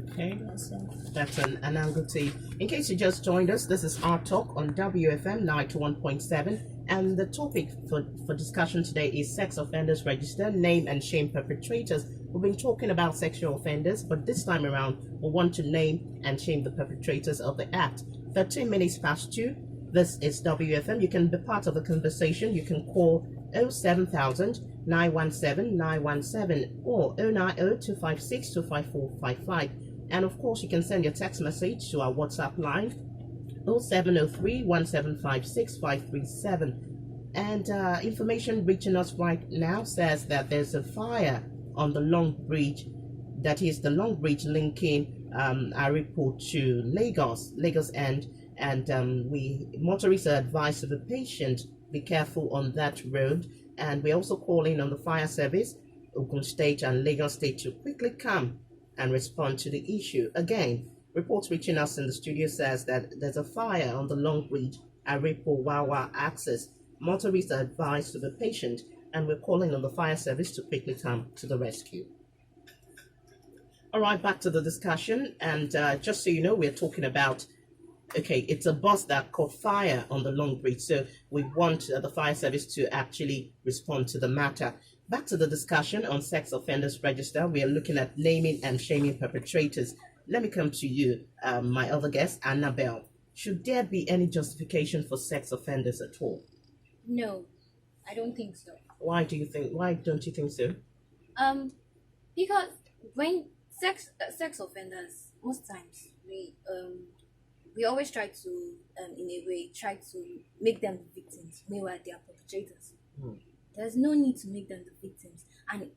Okay, Yes, sir. that's an angle T. In case you just joined us, this is our talk on WFM 91.7, and the topic for discussion today is sex offenders register, name and shame perpetrators. We've been talking about sexual offenders, but this time around, we want to name and shame the perpetrators of the act. 13 minutes past 2. This is WFM. You can be part of the conversation. You can call 07000 917 917 or 090 256 25455. And of course, you can send your text message to our WhatsApp line 0703 1756 537. And information reaching us right now says that there's a fire on the Long Bridge, that is the Long Bridge linking Aripo to Lagos end. And motorists are advised to be patient, be careful on that road. And we're also calling on the fire service, Ogun State and Lagos State to quickly come and respond to the issue. Again, reports reaching us in the studio says that there's a fire on the Long Bridge, Aripo Wawa access. Motorists are advised to be patient, and we're calling on the fire service to quickly come to the rescue. All right, back to the discussion. And just so you know, we're talking about, okay, it's a bus that caught fire on the Long Bridge. So we want the fire service to actually respond to the matter. Back to the discussion on sex offenders register. We are looking at naming and shaming perpetrators. Let me come to you, my other guest, Annabelle. Should there be any justification for sex offenders at all? No, I don't think so. Why don't you think so? Because when sex offenders, most times we always try to in a way try to make them the victims, meanwhile they are perpetrators. There's no need to make them the victims, and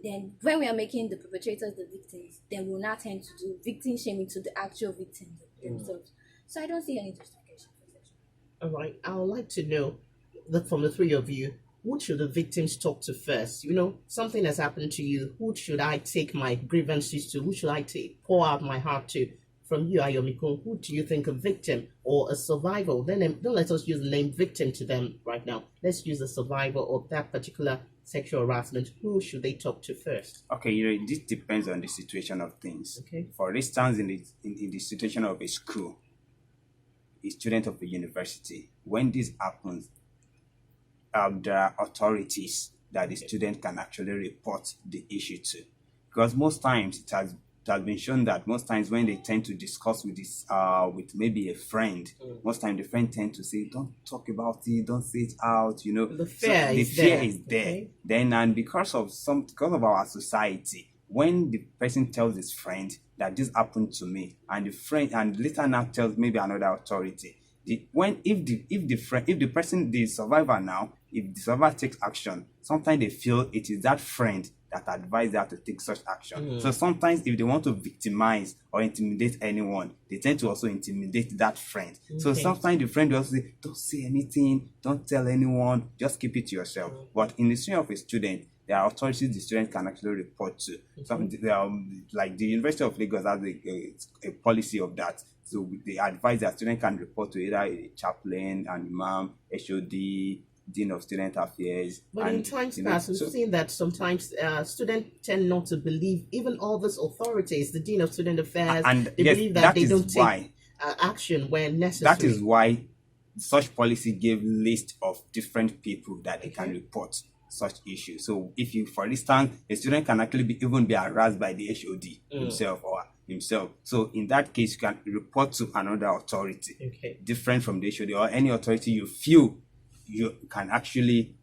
then when we are making the perpetrators the victims, then we'll not tend to do victim shaming to the actual victims themselves. So I don't see any justification for sexual. All right, I would like to know that from the three of you, who should the victims talk to first? You know, something has happened to you. Who should I take my grievances to? Who should I pour out my heart to? From you, Ayomikun, who do you think a victim or a survivor? Then don't let us use the name victim to them right now. Let's use a survivor of that particular sexual harassment. Who should they talk to first? Okay, this depends on the situation of things. Okay. For instance, in the situation of a school, a student of a university, when this happens, there are authorities that the student can actually report the issue to. Because most times it has been shown that most times when they tend to discuss with with maybe a friend, most times the friend tend to say, "Don't talk about it, don't say it out." You know, The fear is there. Okay. Then, and because of our society, when the person tells his friend that this happened to me, and the friend and later now tells maybe another authority, if the survivor takes action, sometimes they feel it is that friend that advise her to take such action. So sometimes if they want to victimize or intimidate anyone, they tend to also intimidate that friend. So sometimes the friend will also say, "Don't say anything, don't tell anyone, just keep it to yourself." But in the situation of a student, there are authorities the student can actually report to. Like the University of Lagos has a policy of that. So they advise that student can report to either a chaplain, an imam, HOD, Dean of Student Affairs. But in times past, we've seen that sometimes students tend not to believe even all these authorities, the Dean of Student Affairs, and they yes, believe that they don't why, take action when necessary. That is why such policy gave list of different people that they can report such issues. So if you, for instance, a student can actually even be harassed by the HOD himself. So in that case, you can report to another authority different from the HOD or any authority you feel you can actually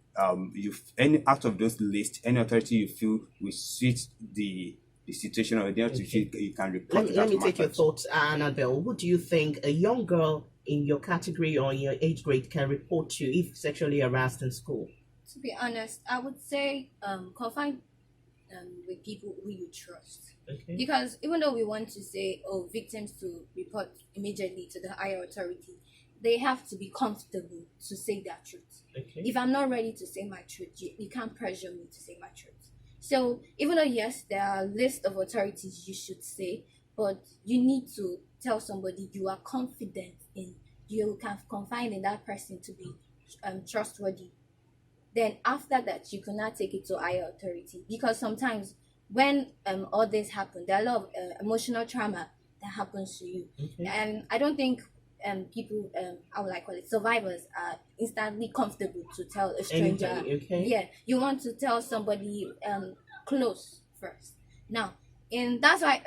any out of those lists, any authority you feel will suit the situation or you can report. Let me take your thoughts, Annabelle. What do you think a young girl in your category or in your age grade can report to if sexually harassed in school? To be honest, I would say confine with people who you trust. Because even though we want to say, victims to report immediately to the higher authority, they have to be comfortable to say their truth. If I'm not ready to say my truth, you can't pressure me to say my truth. So even though, yes, there are a list of authorities you should say, but you need to tell somebody you are confident in, you can confide in that person to be trustworthy. Then after that, you cannot take it to higher authority, because sometimes when all this happened, there are a lot of emotional trauma that happens to you. Okay. And I don't think people, how would I call it, survivors are instantly comfortable to tell a stranger. Anybody, okay. Yeah, you want to tell somebody close first. Now, and that's why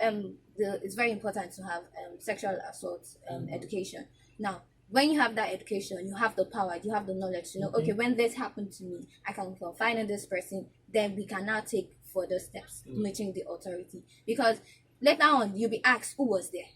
it's very important to have sexual assault education. Now, when you have that education, you have the power, you have the knowledge to know, okay, when this happened to me, I can confide in this person, then we can now take further steps meeting the authority. Because later on, you'll be asked who was there.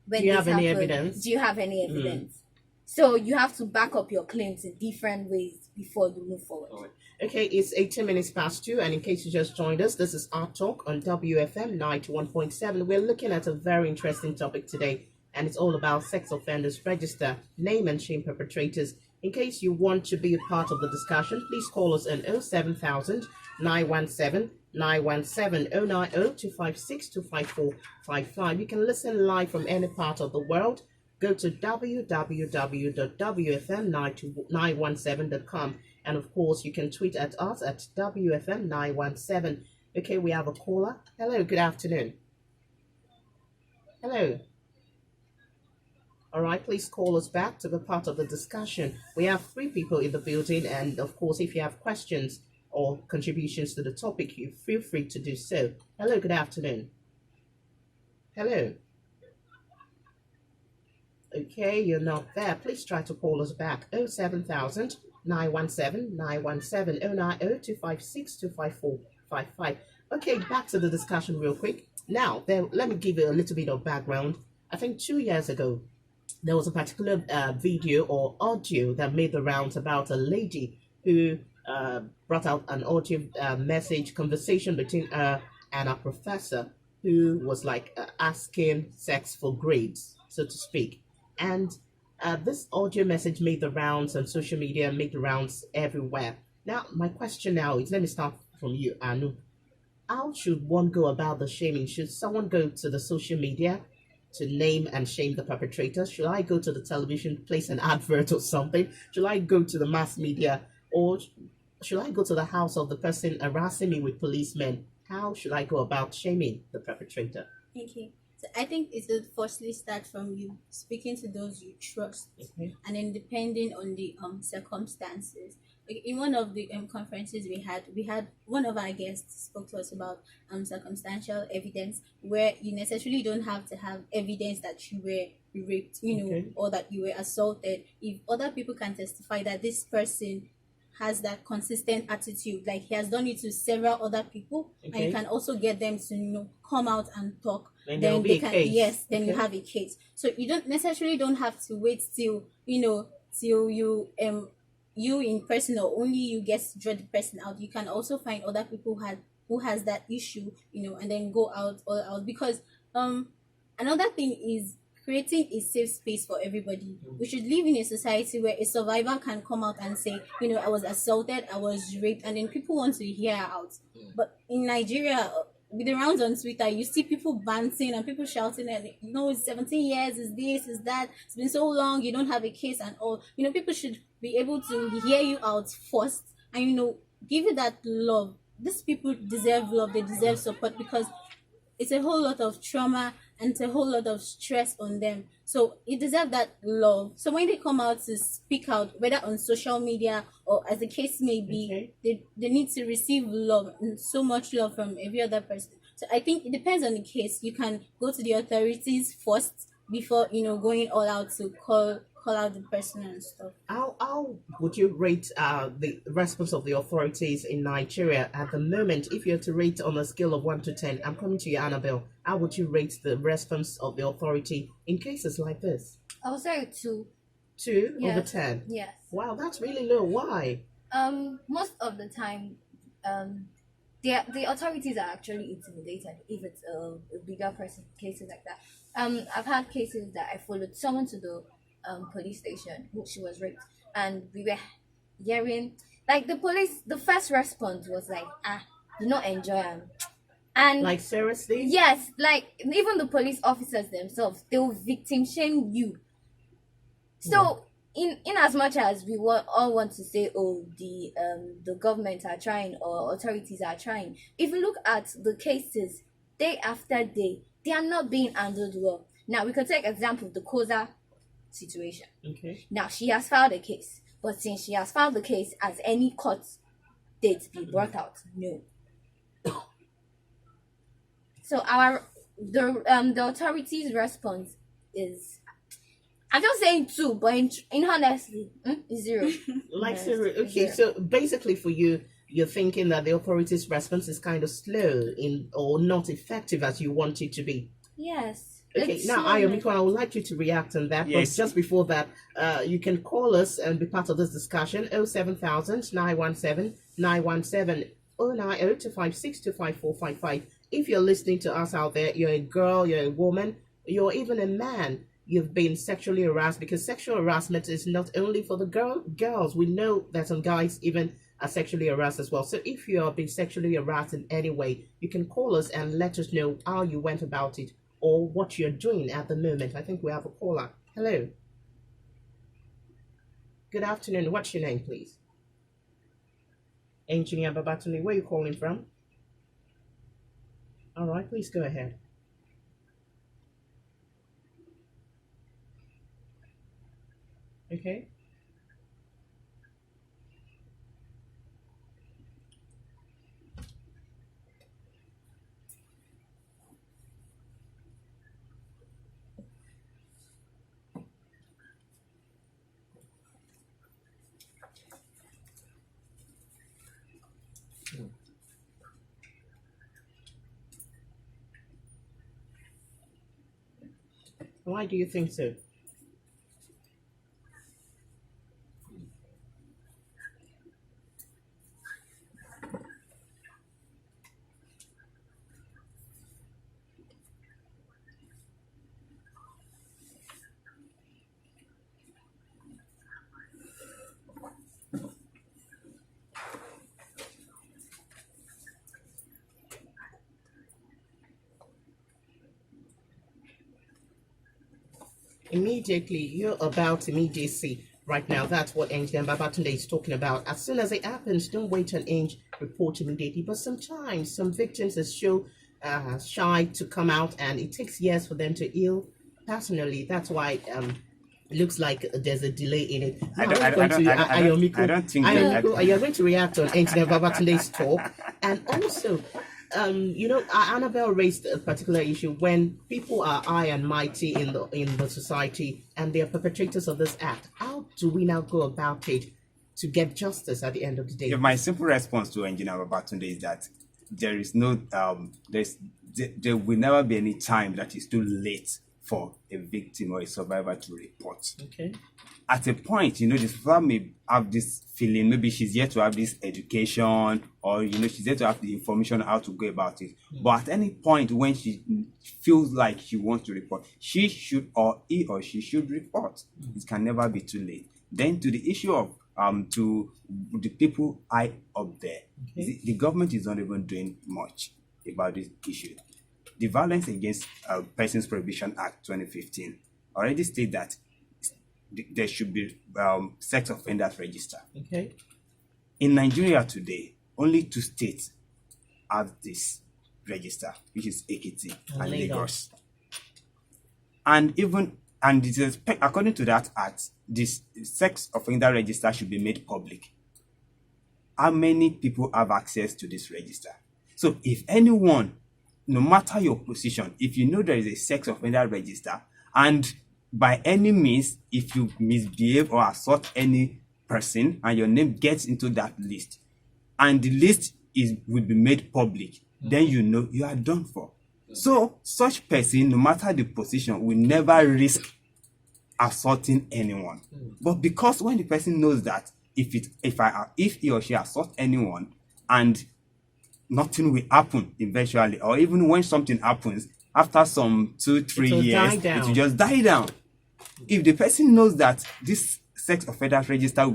When Do you this have any happened. evidence? Do you have any evidence? So you have to back up your claims in different ways before you move forward. Okay, it's 18 minutes past 2, and in case you just joined us, this is our talk on WFM 91.7. We're looking at a very interesting topic today, and it's all about sex offenders register, name and shame perpetrators. In case you want to be a part of the discussion, please call us on 07000 917 917 090 256 25455. You can listen live from any part of the world. Go to www.wfm917.com, and of course you can tweet at us at WFM917. Okay, we have a caller. Hello, good afternoon. Hello. All right, please call us back to be part of the discussion. We have 3 people in the building, and of course, if you have questions or contributions to the topic, you feel free to do so. Hello, good afternoon. Hello. Okay, you're not there. Please try to call us back. 07000 917 917 090 256 25455. Okay, back to the discussion real quick. Now, let me give you a little bit of background. I think 2 years ago, there was a particular video or audio that made the rounds about a lady who brought out an audio message conversation between her and a professor who was like asking sex for grades, so to speak. And this audio message made the rounds on social media, made the rounds everywhere. Now, my question now is, let me start from you, Anu. How should one go about the shaming? Should someone go to the social media to name and shame the perpetrator? Should I go to the television, place an advert or something? Should I go to the mass media? Or should I go to the house of the person harassing me with policemen? How should I go about shaming the perpetrator? Okay. So I think it should firstly start from you speaking to those you trust, and then depending on the circumstances. Like in one of the conferences we had one of our guests spoke to us about circumstantial evidence, where you necessarily don't have to have evidence that you were raped, or that you were assaulted. If other people can testify that this person has that consistent attitude, like he has done it to several other people, and you can also get them to come out and talk, then they can you have a case. So you don't necessarily don't have to wait till till you in person, or only you get to draw the person out. You can also find other people who has that issue, and then go out all out. Because another thing is creating a safe space for everybody. We should live in a society where a survivor can come out and say, I was assaulted, I was raped, and then people want to hear her out. But in Nigeria, with the rounds on Twitter, you see people bouncing and people shouting at, 17 years, is this, is that, it's been so long, you don't have a case and all. People should be able to hear you out first and, give you that love. These people deserve love, they deserve support, because it's a whole lot of trauma and it's a whole lot of stress on them. So you deserve that love. So when they come out to speak out, whether on social media or as the case may be, they need to receive love, and so much love from every other person. So I think it depends on the case. You can go to the authorities first before going all out to call out the person and stuff. How would you rate the response of the authorities in Nigeria at the moment? If you're to rate on a scale of 1 to 10, I'm coming to you, Annabelle. How would you rate the response of the authority in cases like this? I would say 2. 2 over 10? Yes. Wow, that's really low. Why? Most of the time, the authorities are actually intimidated if it's a bigger person, cases like that. I've had cases that I followed someone to the police station who she was raped, and we were hearing like the first response was like, do not enjoy them. And like, seriously? Yes, like even the police officers themselves, they will victim shame you. So in as much as we all want to say, oh, the government are trying or authorities are trying, if you look at the cases day after day, they are not being handled well. Now we can take example of the Koza situation. Okay. Now she has filed a case, but since she has filed the case, has any court date be brought out? No. So the authorities' response is, I'm just saying two, but in honestly, zero. Like Yes, zero. Okay, zero. so basically for you, you're thinking that the authorities' response is kind of slow or not effective as you want it to be. Yes. Okay, It's now slow, Ayomikun, I would like you to react on that. Yes. But just before that, you can call us and be part of this discussion. 07000 917 917 090 256 25455. If you're listening to us out there, you're a girl, you're a woman, you're even a man, you've been sexually harassed, because sexual harassment is not only for the girls. We know that some guys even are sexually harassed as well. So if you are being sexually harassed in any way, you can call us and let us know how you went about it or what you're doing at the moment. I think we have a caller. Hello. Good afternoon. What's your name, please? Engineer Babatunde, where are you calling from? All right, please go ahead. Okay. Why do you think so? Immediately, you're about immediacy right now. That's what Engineer Babatunde is talking about. As soon as it happens, don't wait an inch, report immediately. But sometimes some victims are so shy to come out, and it takes years for them to heal. Personally, that's why it looks like there's a delay in it. Now, I don't think that. You're going to react on Engineer Babatunde's talk, and also Annabelle raised a particular issue when people are high and mighty in the society and they are perpetrators of this act. How do we now go about it to get justice at the end of the day? Yeah, my simple response to Engineer Babatunde is that there is no there will never be any time that is too late for a victim or a survivor to report. Okay. At a point, the survivor may have this feeling, maybe she's yet to have this education, or she's yet to have the information on how to go about it. But at any point when she feels like she wants to report, she should, or he or she should report. It can never be too late. Then to the issue of to the people high up there, the government is not even doing much about this issue. The Violence Against Persons Prohibition Act 2015 already states that there should be sex offenders register. Okay. In Nigeria today, only 2 states have this register, which is Ekiti and Lagos. And it is, according to that act, this sex offender register should be made public. How many people have access to this register? So if anyone, no matter your position, if you know there is a sex offender register, and by any means, if you misbehave or assault any person and your name gets into that list, and the list will be made public, then you know you are done for. So such person, no matter the position, will never risk assaulting anyone. But because when the person knows that if he or she assaults anyone and nothing will happen eventually, or even when something happens after some 2-3 years, it will just die down. If the person knows that this sex offender register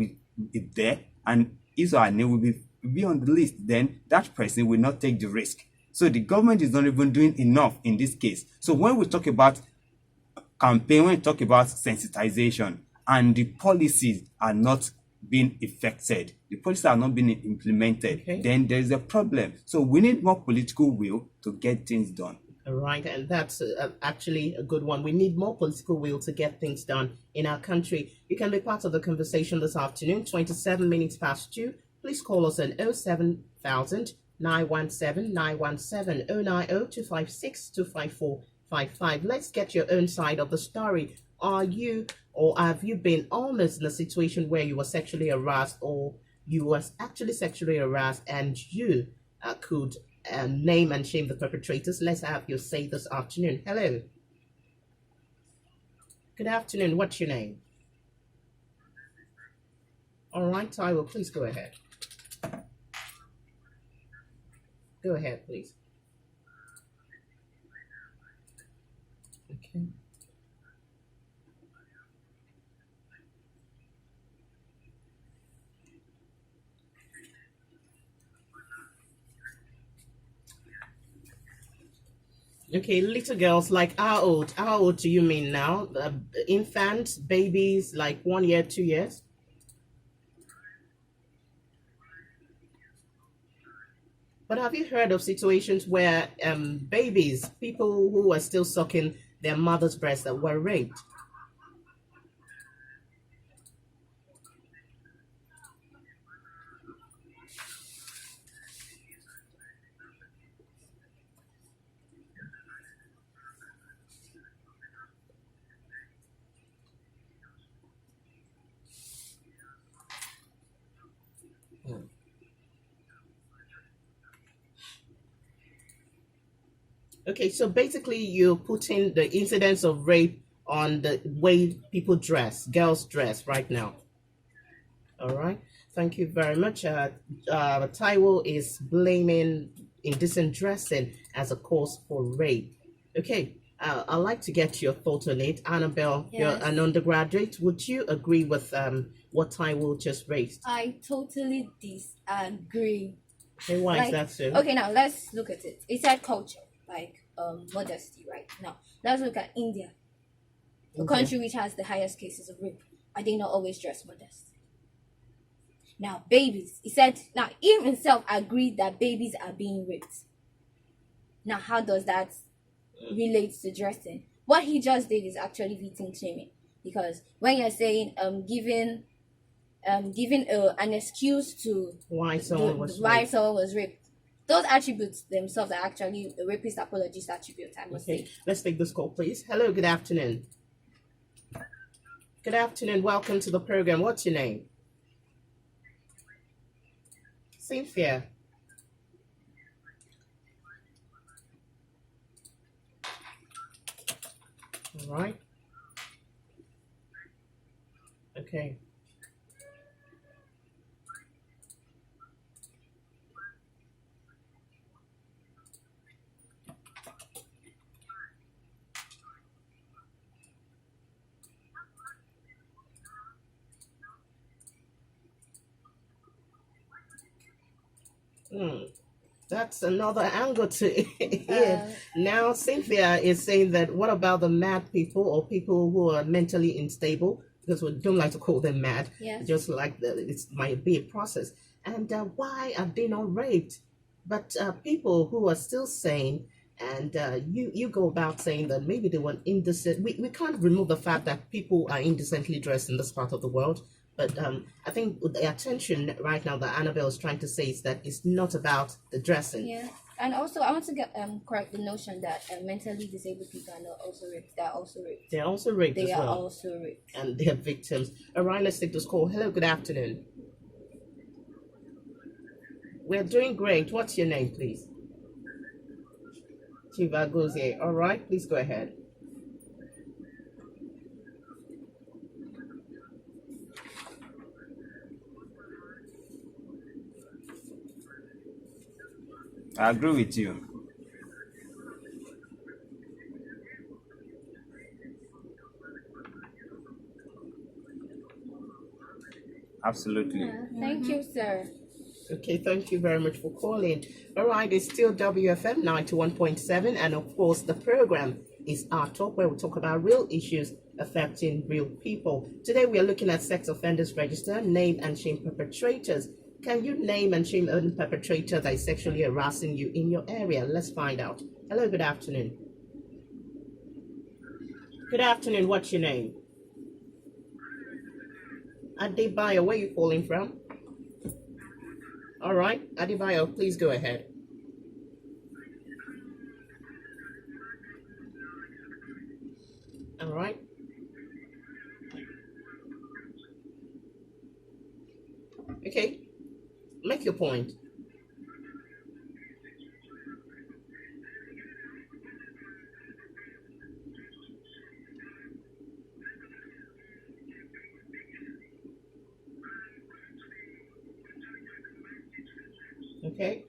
is there and his or her name will be on the list, then that person will not take the risk. So the government is not even doing enough in this case. So when we talk about campaign, when we talk about sensitization and the policies are not being effected, the policies are not being implemented, then there is a problem. So we need more political will to get things done. All right, and that's actually a good one. We need more political will to get things done in our country. You can be part of the conversation this afternoon, 27 minutes past 2. Please call us on 07000 917 917 090 256 25455. Let's get your own side of the story. Are you or have you been almost in a situation where you were sexually harassed, or you were actually sexually harassed and you could name and shame the perpetrators? Let's have your say this afternoon. Hello. Good afternoon. What's your name? All right, Taiwo, please go ahead. Go ahead, please. Okay. Okay, little girls, like how old? How old do you mean now? Infants, babies, like 1 year, 2 years? But have you heard of situations where babies, people who are still sucking their mother's breast, that were raped? Okay, so basically you're putting the incidence of rape on the way people dress, girls dress right now. All right. Thank you very much. Taiwo is blaming indecent dressing as a cause for rape. Okay. I'd like to get your thoughts on it. Annabelle, Yes. you're an undergraduate. Would you agree with what Taiwo just raised? I totally disagree. Okay, why is that so? Okay, now let's look at it. It said culture, like modesty, right? Now let's look at India, a country which has the highest cases of rape. Are they not always dressed modest? Now babies, he said. Now he himself agreed that babies are being raped. Now how does that relate to dressing? What he just did is actually victim shaming, because when you're saying giving an excuse to Why someone was why raped? someone was raped, those attributes themselves are actually a rapist apologist attribute, I must Okay, say. let's take this call, please. Hello, good afternoon. Good afternoon. Welcome to the program. What's your name? Cynthia. All right. Okay. That's another angle to it. Now, Cynthia is saying that what about the mad people or people who are mentally unstable? Because we don't like to call them mad. Yes. Just like it might be a process. And why are they not raped? But people who are still sane, and you go about saying that maybe they were indecent. We can't remove the fact that people are indecently dressed in this part of the world. But I think the attention right now that Annabelle is trying to say is that it's not about the dressing. Yeah, and also I want to get correct the notion that mentally disabled people are not also raped. They are also raped. They're also raped They as are well. also raped. And they're victims. All right, let's take this call. Hello, good afternoon. We're doing great. What's your name, please? Chiva Gozie. All right, please go ahead. I agree with you. Absolutely. Thank you, sir. Okay, thank you very much for calling. All right, it's still WFM 91.7, and of course, the program is Our Talk, where we talk about real issues affecting real people. Today we are looking at sex offenders register, name and shame perpetrators. Can you name and shame a perpetrator that is sexually harassing you in your area? Let's find out. Hello, good afternoon. Good afternoon, what's your name? Adebayo, where are you calling from? All right, Adebayo, please go ahead. All right. Okay, make your point. Okay.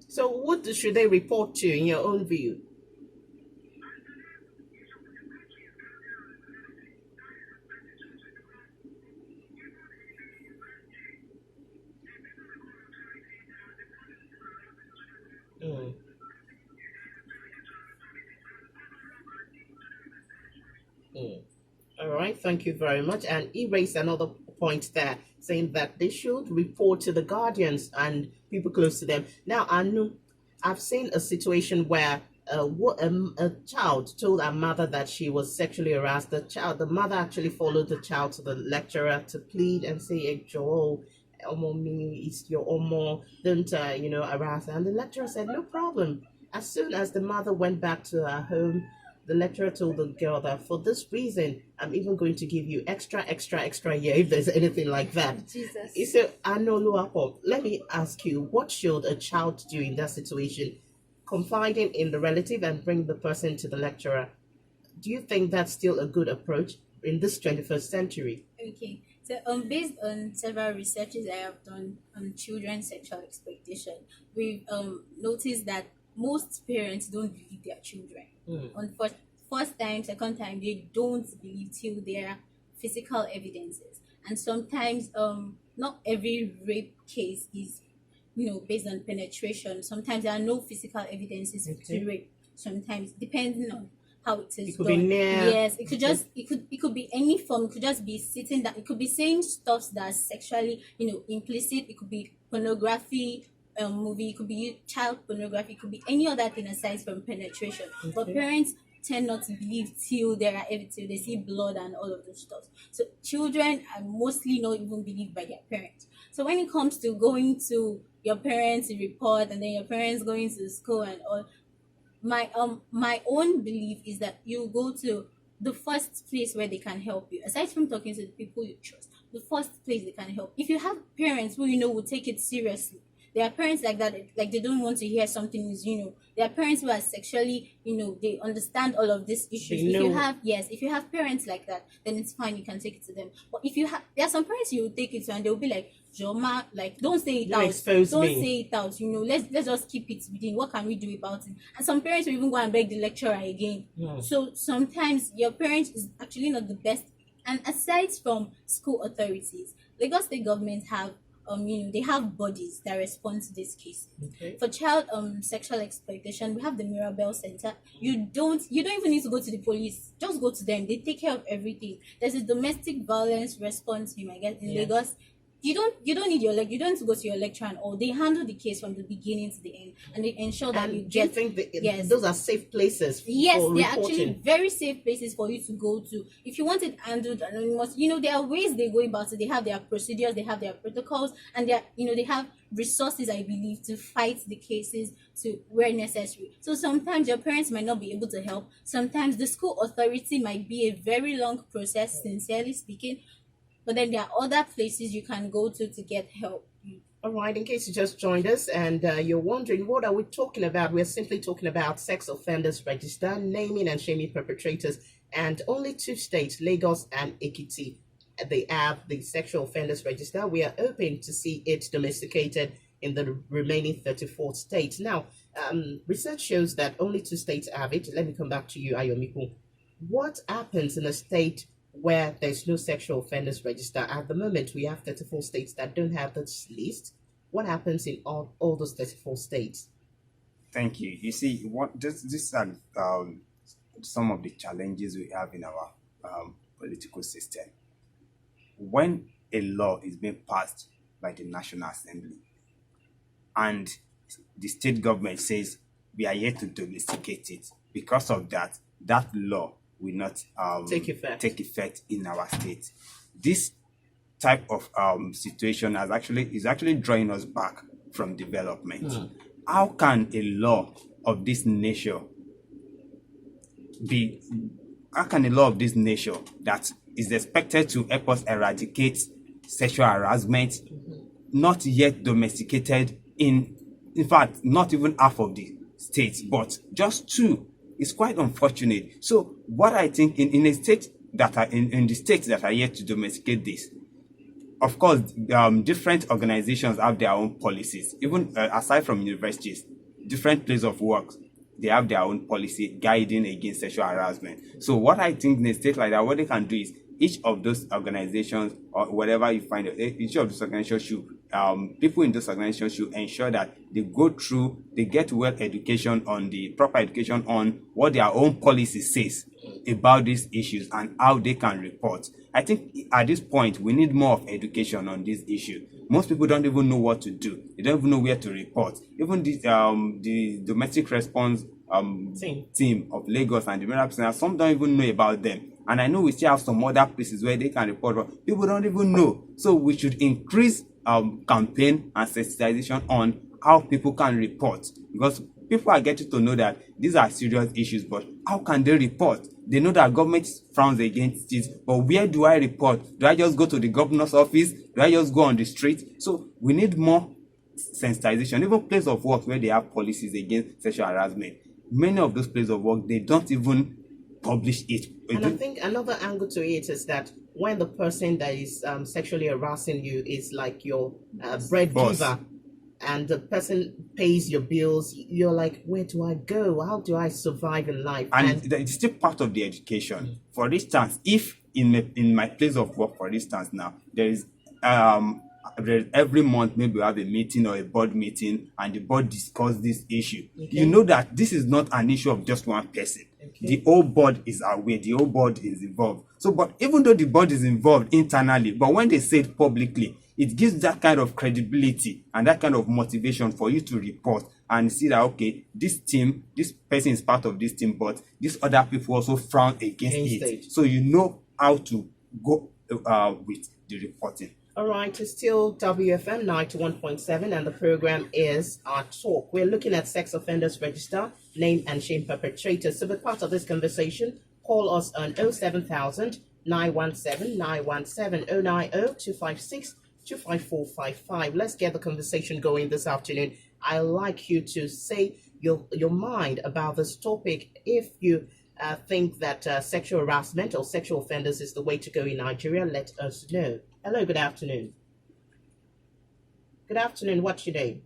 So what should they report to in your own view? Mm. Mm. All right, thank you very much. And he raised another point there, saying that they should report to the guardians and people close to them. Now, I know I've seen a situation where a child told her mother that she was sexually harassed. The mother actually followed the child to the lecturer to plead and say, hey, Joel, Omo me, it's your Omo, don't harass her. And the lecturer said, no problem. As soon as the mother went back to her home, the lecturer told the girl that for this reason, I'm even going to give you extra year if there's anything like that. Jesus. He said, I know, Luapo, let me ask you, what should a child do in that situation? Confiding in the relative and bring the person to the lecturer. Do you think that's still a good approach in this 21st century? Okay, so based on several researches I have done on children's sexual exploitation, we've noticed that most parents don't believe their children. On first time, second time, they don't believe till there are physical evidences, and sometimes not every rape case is based on penetration. Sometimes there are no physical evidences to rape. Sometimes depending on how it is It could done. be near. Yes, it could just it could be any form. It could just be sitting that. It could be saying stuff that's sexually implicit. It could be pornography. Movie, it could be child pornography, it could be any other thing aside from penetration. But parents tend not to believe till there are evidence, till they see blood and all of those stuff. So children are mostly not even believed by their parents. So when it comes to going to your parents to report and then your parents going to school and all, my own belief is that you go to the first place where they can help you. Aside from talking to the people you trust, the first place they can help. If you have parents who will take it seriously, there are parents like that, like they don't want to hear something is, there are parents who are sexually, they understand all of these issues. If you have parents like that, then it's fine, you can take it to them. But if there are some parents you will take it to and they'll be like, Joma, like, don't say it out. Say it out, let's just keep it within. What can we do about it? And some parents will even go and beg the lecturer again. Yeah. So sometimes your parent is actually not the best. And aside from school authorities, Lagos State government have they have bodies that respond to this case. Okay. For child sexual exploitation, we have the Mirabel Center. You don't even need to go to the police. Just go to them. They take care of everything. There's a domestic violence response team, I guess, in Lagos. You don't need you don't need to go to your lecturer and all. They handle the case from the beginning to the end, and they ensure that you get. Do you think those are safe places? Yes, they're actually very safe places for you to go to. If you want it handled anonymous, there are ways they go about it. They have their procedures, they have their protocols, and they have resources, I believe, to fight the cases to where necessary. So sometimes your parents might not be able to help. Sometimes the school authority might be a very long process, sincerely speaking. But then there are other places you can go to get help. All right, in case you just joined us and you're wondering, what are we talking about? We're simply talking about sex offenders register, naming and shaming perpetrators, and only 2 states, Lagos and Ekiti, they have the sexual offenders register. We are hoping to see it domesticated in the remaining 34 states. Now, research shows that only 2 states have it. Let me come back to you, Ayomikun. What happens in a state where there's no sexual offenders register? At the moment, we have 34 states that don't have this list. What happens in all those 34 states? Thank you. You see, what this are some of the challenges we have in our political system. When a law is being passed by the National Assembly and the state government says we are here to domesticate it, because of that, that law will not take effect in our state. This type of situation is actually drawing us back from development. How can a law of this nature be? How can a law of this nature that is expected to help us eradicate sexual harassment, not yet domesticated in fact, not even half of the states, but just two? It's quite unfortunate. So, what I think in a state that are in the states that are yet to domesticate this, of course, different organizations have their own policies. Even aside from universities, different places of work, they have their own policy guiding against sexual harassment. So what I think in a state like that, what they can do is each of those organizations or whatever you find, each of those organizations should, people in those organizations should ensure that they get well education on the proper education on what their own policy says about these issues and how they can report. I think at this point, we need more of education on this issue. Most people don't even know what to do. They don't even know where to report. Even the domestic response team of Lagos and the Maryland, some don't even know about them. And I know we still have some other places where they can report, but people don't even know. So we should increase campaign and sensitization on how people can report, because people are getting to know that these are serious issues, but how can they report? They know that government frowns against it, but where do I report? Do I just go to the governor's office? Do I just go on the street? So we need more sensitization. Even places of work where they have policies against sexual harassment, many of those places of work, they don't even publish it. And I think another angle to it is that when the person that is sexually harassing you is like your bread giver, and the person pays your bills, you're like, where do I go? How do I survive in life? And it's still part of the education. For instance, if in my place of work, for instance, now there is every month maybe we have a meeting or a board meeting and the board discuss this issue. You know that this is not an issue of just one person. The whole board is aware, the whole board is involved. So, but even though the board is involved internally, but when they say it publicly, it gives that kind of credibility and that kind of motivation for you to report and see that, okay, this person is part of this team, but these other people also frown against it. So you know how to go with the reporting. All right, it's still WFM 91.7 and the program is Our Talk. We're looking at sex offenders register, name and shame perpetrators. So be part of this conversation, call us on 07000 917 917 090 256 25455. Let's get the conversation going this afternoon. I'd like you to say your mind about this topic. If you think that sexual harassment or sexual offenders is the way to go in Nigeria, let us know. Hello, good afternoon. Good afternoon, what's your name?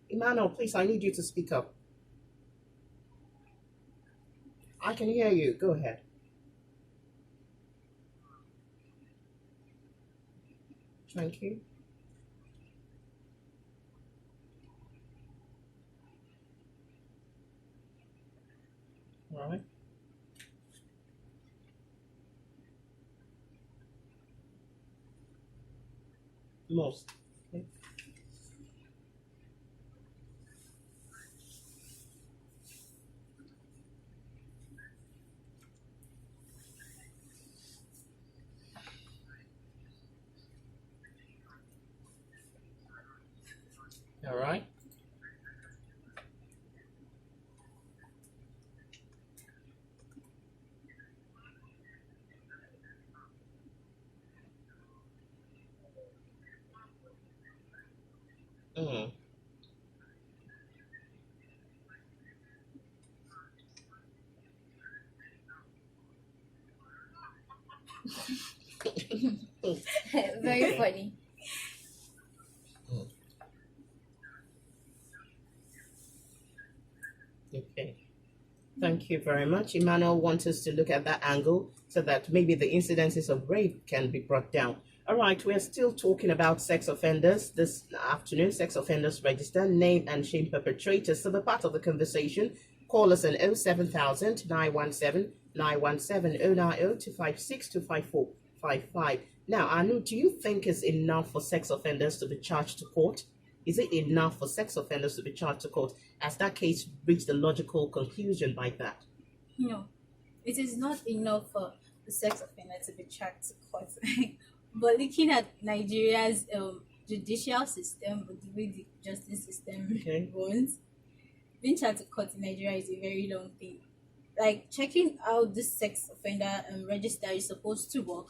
Emmanuel, please, I need you to speak up. I can hear you, go ahead. Thank you. All right. Most. Okay. All right. Mm. Very funny. Okay. Thank you very much. Emmanuel wants us to look at that angle so that maybe the incidences of rape can be brought down. All right, we're still talking about sex offenders this afternoon. Sex offenders register, name and shame perpetrators. So, the part of the conversation, call us on 07000 917 256 Now, Anu, do you think it's enough for sex offenders to be charged to court? Is it enough for sex offenders to be charged to court? Has that case reached a logical conclusion like that? No, it is not enough for the sex offender to be charged to court. But looking at Nigeria's judicial system, or the way the justice system runs, being charged to court in Nigeria is a very long thing. Like checking how this sex offender register is supposed to work.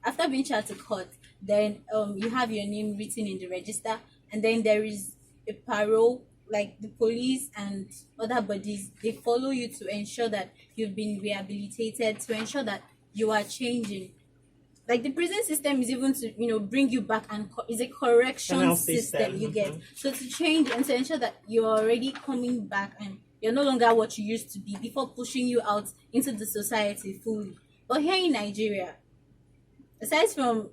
After being charged to court, then you have your name written in the register, and then there is a parole. Like the police and other bodies, they follow you to ensure that you've been rehabilitated, to ensure that you are changing. Like the prison system is even to bring you back, and is a correction system you get. So to change and to ensure that you're already coming back and you're no longer what you used to be before pushing you out into the society fully. But here in Nigeria, aside from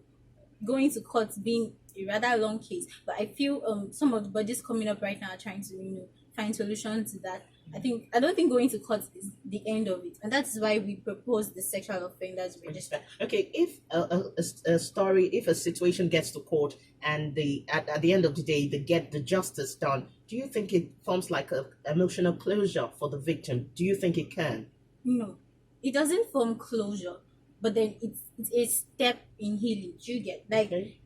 going to court being a rather long case, but I feel some of the bodies coming up right now are trying to find solutions to that. I don't think going to court is the end of it, and that's why we propose the sexual offenders register. Okay, if if a situation gets to court and at the end of the day they get the justice done, do you think it forms like a emotional closure for the victim? Do you think it can? No, it doesn't form closure, but then it's a step in healing. Do you get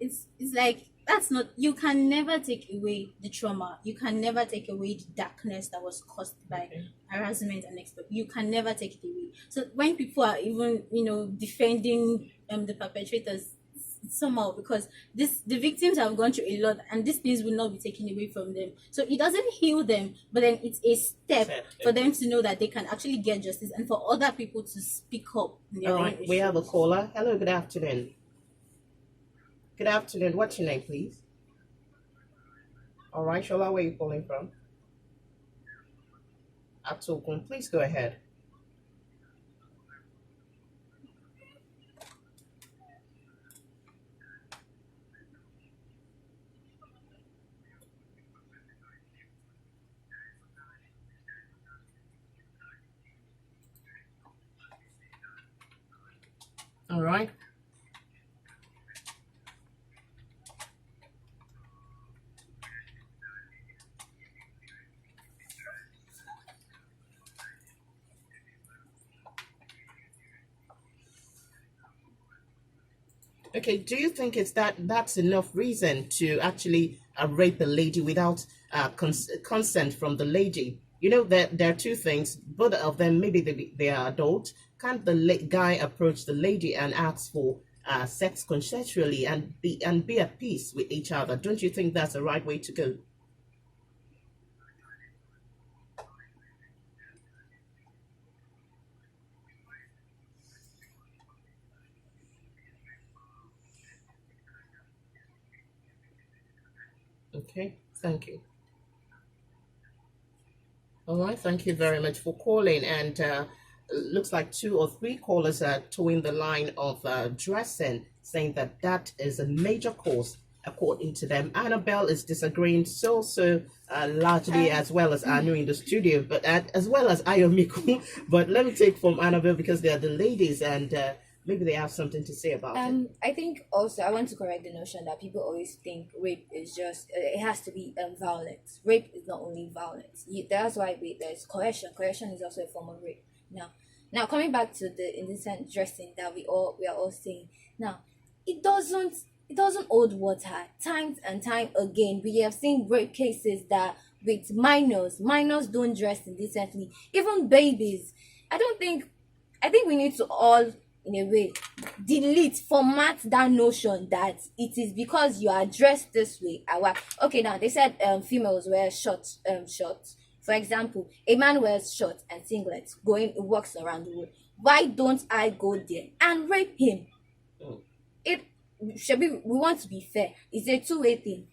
it's like that's not, you can never take away the trauma, you can never take away the darkness that was caused by harassment and exploit. You can never take it away. So when people are even defending the perpetrators, somehow, because the victims have gone through a lot and these things will not be taken away from them, so it doesn't heal them, but then it's a step for them to know that they can actually get justice, and for other people to speak up in their All right, we have a caller. Hello, good afternoon. Good afternoon. What's your name, please? All right, Shola, where are you calling from? Atokun, please go ahead. All right. Okay, do you think that's enough reason to actually rape a lady without consent from the lady? You know that there are two things. Both of them, maybe they are adult. Can't the guy approach the lady and ask for sex consensually and be at peace with each other? Don't you think that's the right way to go? Okay, thank you. All right, thank you very much for calling. And looks like two or three callers are towing the line of dressing, saying that is a major cause according to them. Annabelle is disagreeing so largely, as well as Anu in the studio, but as well as Ayomiku. But let me take from Annabelle because they are the ladies, and maybe they have something to say about it. I think also I want to correct the notion that people always think rape is just it has to be violence. Rape is not only violence. That's why there's coercion. Coercion is also a form of rape. Now coming back to the indecent dressing that we are all saying. Now, it doesn't hold water. Time and time again, we have seen rape cases that with minors don't dress indecently. Even babies. I think we need to all, in a way, format that notion that it is because you are dressed this way. Okay, now they said females wear shorts. For example, a man wears shorts and singlets, walks around the road. Why don't I go there and rape him? It should be. We want to be fair. It's a two-way thing.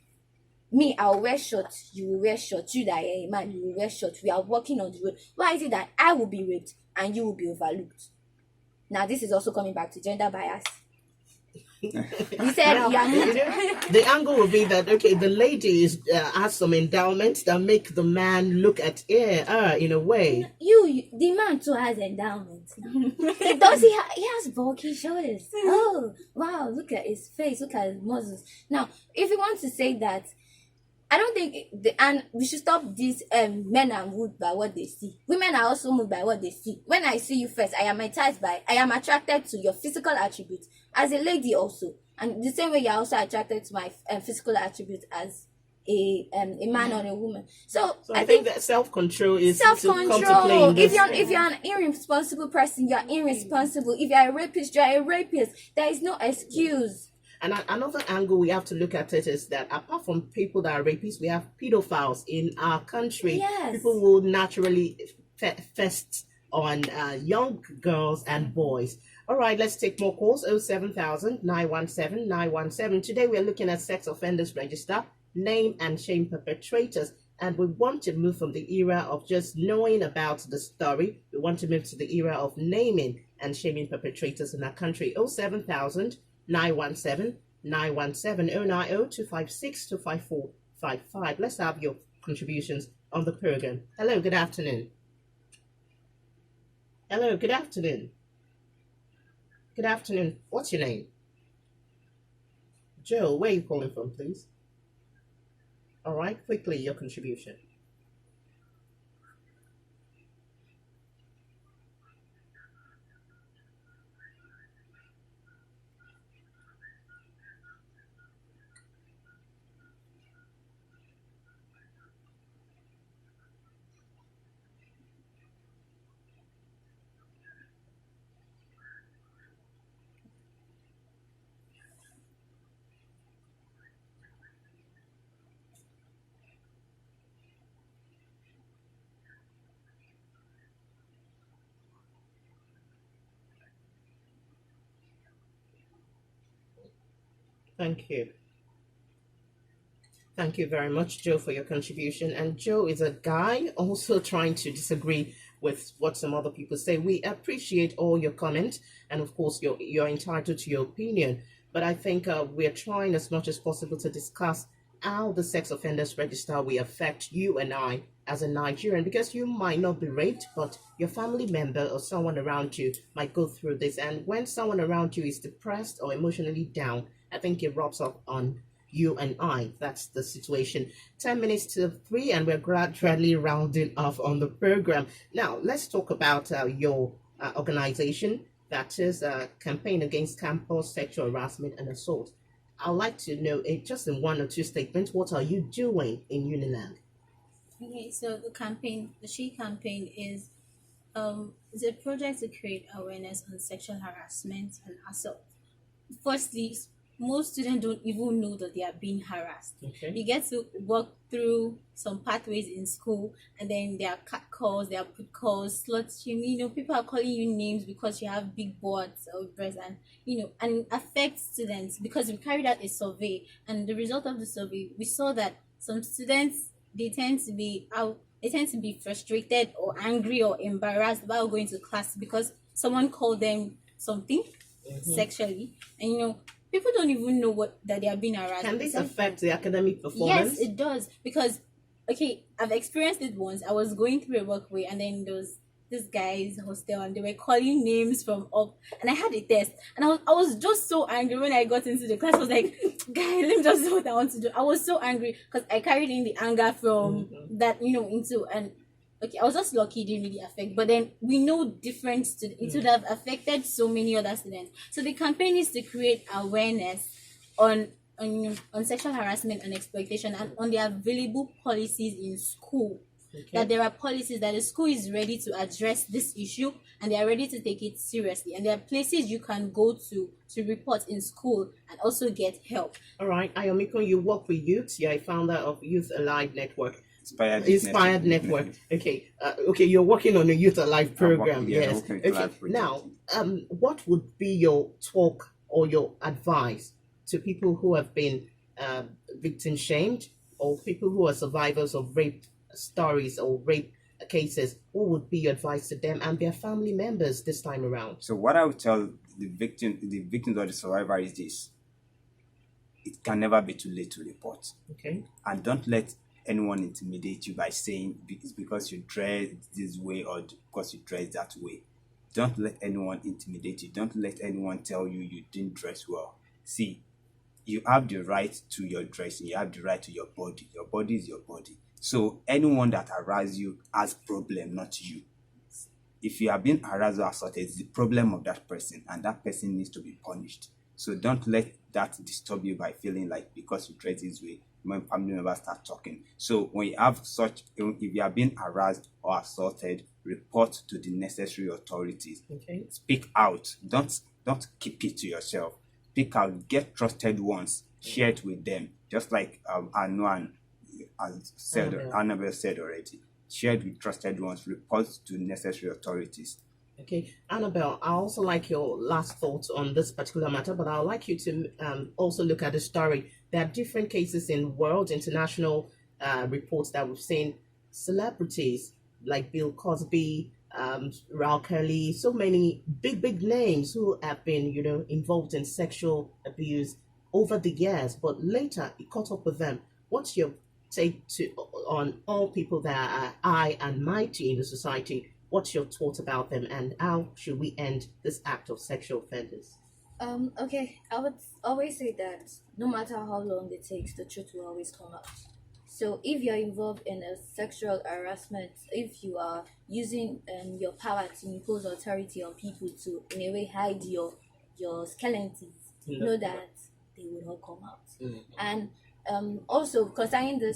Me, I'll wear shorts. You will wear shorts. You that are a man, you will wear shorts. We are walking on the road. Why is it that I will be raped and you will be overlooked? Now, this is also coming back to gender bias. You said Now, you are not. the angle will be that okay, the lady has some endowments that make the man look at her in a way. The man too has endowment. He has bulky shoulders. Oh wow, look at his face, look at his muscles. Now, if you want to say that, I don't think and we should stop this. Men are moved by what they see. Women are also moved by what they see. When I see you first, I am attracted to your physical attributes as a lady also, and the same way you're also attracted to my physical attributes as a man or a woman. So I think that self-control is to come to play self-control. in this. If you're an irresponsible person, you're irresponsible. If you're a rapist, you're a rapist. There is no excuse. And another angle we have to look at it is that apart from people that are rapists, we have pedophiles in our country. Yes. People will naturally fest on young girls and boys. All right, let's take more calls. 07000 917 917. Today we're looking at sex offenders register, name and shame perpetrators. And we want to move from the era of just knowing about the story. We want to move to the era of naming and shaming perpetrators in our country. 07000 917 917 090 256 25455. Let's have your contributions on the program. Hello, good afternoon. Hello, good afternoon. Good afternoon. What's your name? Joe, where are you calling from, please? All right, quickly, your contribution. Thank you. Thank you very much, Joe, for your contribution. And Joe is a guy also trying to disagree with what some other people say. We appreciate all your comments, and of course, you're entitled to your opinion. But I think we're trying as much as possible to discuss how the sex offenders register will affect you and I as a Nigerian, because you might not be raped, but your family member or someone around you might go through this. And when someone around you is depressed or emotionally down, I think it rubs off on you and I. That's the situation. 10 minutes to 3, and we're gradually rounding off on the program. Now, let's talk about your organization, that is Campaign Against Campus Sexual Harassment and Assault. I'd like to know, just in one or two statements, what are you doing in Unilag? Okay, so the She campaign is a project to create awareness on sexual harassment and assault. Firstly, most students don't even know that they are being harassed. Okay. You get to walk through some pathways in school, and then there are cat calls, there are put calls, slut shaming. People are calling you names because you have big butts or breasts, and and it affects students because we carried out a survey, and the result of the survey, we saw that some students, they tend to be frustrated or angry or embarrassed about going to class because someone called them something sexually, and people don't even know that they are being harassed. Can this affect the academic performance? Yes, it does. Because, okay, I've experienced it once. I was going through a walkway, and then there was this guy's hostel, and they were calling names from up, and I had a test, and I was just so angry when I got into the class. I was like, guy, let me just do what I want to do. I was so angry because I carried in the anger from that, into, and okay, I was just lucky it didn't really affect, but then we know different students. It would have affected so many other students. So the campaign is to create awareness on sexual harassment and exploitation, and on the available policies in school. Okay. That there are policies, that the school is ready to address this issue, and they are ready to take it seriously. And there are places you can go to report in school and also get help. All right, Ayomikun, you work with youth. You're a founder of Youth Alive Network. Inspired Network. Okay. Okay. You're working on a Youth Alive program. Yes. Okay. Now, what would be your talk or your advice to people who have been victim shamed, or people who are survivors of rape stories or rape cases? What would be your advice to them and their family members this time around? So what I would tell the victims or the survivor is this: it can never be too late to report. Okay. And don't let anyone intimidate you by saying it's because you dress this way or because you dress that way. Don't let anyone intimidate you. Don't let anyone tell you you didn't dress well. See, you have the right to your dressing. You have the right to your body. Your body is your body. So anyone that harasses you has problem, not you. If you are being harassed or assaulted, it's the problem of that person, and that person needs to be punished. So don't let that disturb you by feeling like because you dress this way, when family members start talking. So when you have such, if you are being harassed or assaulted, report to the necessary authorities. Okay. Speak out. Don't keep it to yourself. Speak out. Get trusted ones. Share it with them. Just like Annabelle said already. Share it with trusted ones. Report to necessary authorities. Okay, Annabelle, I also like your last thoughts on this particular matter, but I'd like you to also look at the story. There are different cases in world, international reports that we've seen. Celebrities like Bill Cosby, Ralph Kelly, so many big names who have been, involved in sexual abuse over the years, but later it caught up with them. What's your take on all people that are high and mighty in the society? What's your thoughts about them, and how should we end this act of sexual offenders? Okay, I would always say that no matter how long it takes, the truth will always come out. So if you're involved in a sexual harassment, if you are using your power to impose authority on people to, in a way, hide your skeletons, know that they will not come out. And also concerning the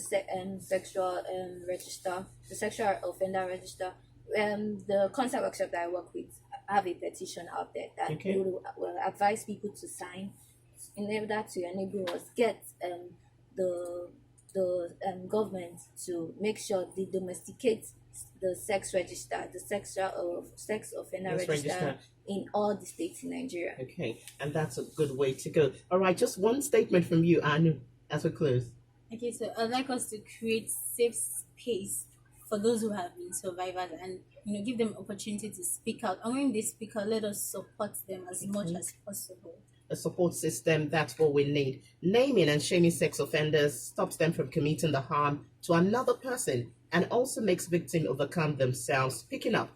sexual register, the sexual offender register, the concept workshop that I work with, I have a petition out there that will advise people to sign in order to enable us get the government to make sure they domesticate the sex register, the sex offender register in all the states in Nigeria. Okay, and that's a good way to go. All right, just one statement from you, Anu, as we close. Okay, so I'd like us to create safe space for those who have been survivors, and give them opportunity to speak out. And when they speak out, let us support them as much as possible. A support system, that's what we need. Naming and shaming sex offenders stops them from committing the harm to another person and also makes victims overcome themselves. Speaking up,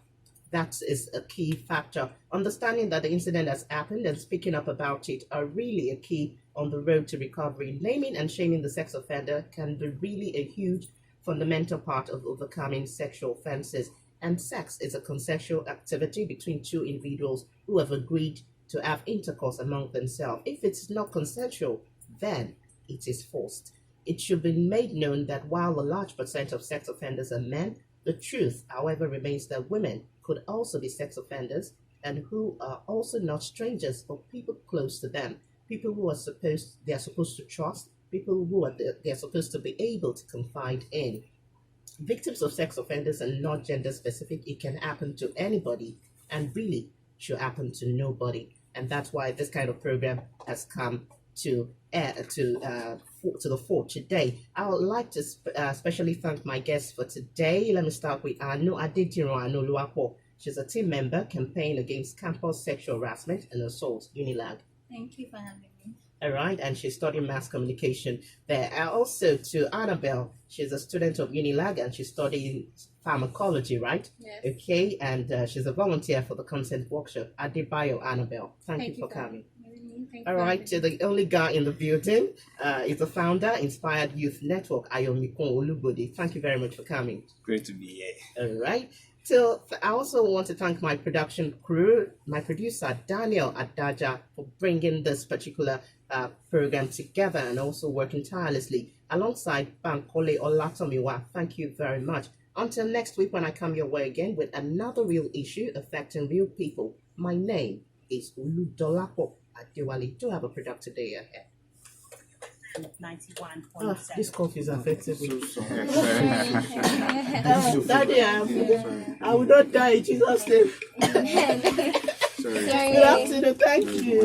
that is a key factor. Understanding that the incident has happened and speaking up about it are really a key on the road to recovery. Naming and shaming the sex offender can be really a huge fundamental part of overcoming sexual offenses. And sex is a consensual activity between two individuals who have agreed to have intercourse among themselves. If it's not consensual, then it is forced. It should be made known that while a large percent of sex offenders are men, the truth, however, remains that women could also be sex offenders and who are also not strangers but people close to them, people who they are supposed to trust, people who they're supposed to be able to confide in. Victims of sex offenders are not gender specific. It can happen to anybody and really should happen to nobody. And that's why this kind of program has come to the fore today. I would like to especially thank my guests for today. Let me start with Anu Olugbode. She's a team member campaign against campus sexual harassment and assault, Unilag. Thank you for having me. All right, and she's studying mass communication there. And also to Annabelle, she's a student of Unilag and she's studying pharmacology, right? Yes. Okay, and she's a volunteer for the content workshop. Adebayo Annabelle, thank you for coming. All right, to the only guy in the building is the founder, Inspired Youth Network, Ayomikun Olugbode. Thank you very much for coming. Great to be here. All right. So I also want to thank my production crew, my producer, Daniel Adaja, for bringing this particular program together and also working tirelessly alongside Bankole Olatomiwa. Thank you very much. Until next week when I come your way again with another real issue affecting real people. My name is Uludolapo Adewale. Do have a productive day ahead. 91.7. This cough is affecting me. So Daddy, I will not die in Jesus' name. Sorry. Good afternoon. Thank you.